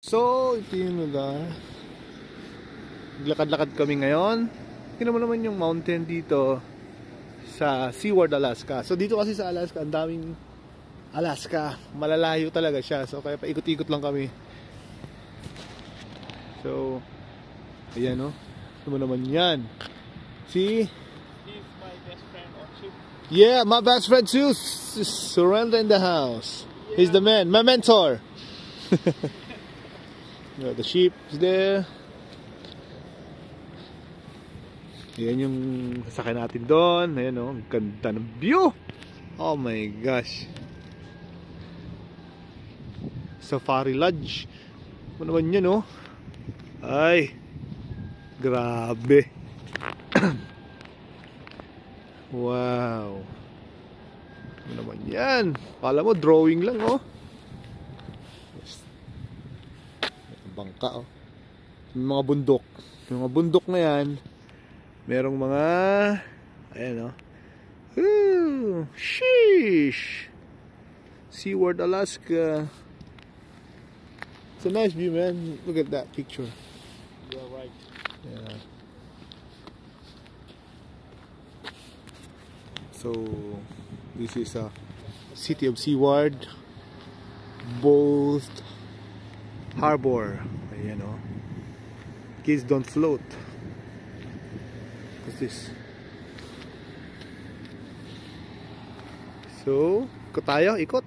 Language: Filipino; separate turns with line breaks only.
So, ito yung lugar. Naglakad-lakad kami ngayon. Tingnan mo naman yung mountain dito sa Seward, Alaska. So, dito kasi sa Alaska, ang daming Alaska. Malalayo talaga siya. So, kaya paikot-ikot lang kami. So, ayan o. Ito mo naman yan. See?
He's my best friend, Ochip.
Yeah, my best friend too. Surrender in the house. Yeah. He's the man, my mentor. The sheep is there. Ayan yung sasakyan natin doon. Ayan o, ganda ng view. Oh my gosh. Safari Lodge. Ano naman yan o? Ay, grabe. Wow. Ano naman yan? Kala mo drawing lang oh. Bangka oh. Yung mga bundok. Yung mga bundok na yan, merong mga ayan oh. Ooh, sheesh. Seward, Alaska. It's a nice view, man. Look at that picture.
You're right.
Yeah. So this is a city of Seward, both harbor. Ayan o. Kids don't float. What's this? So, ikot tayo, ikot.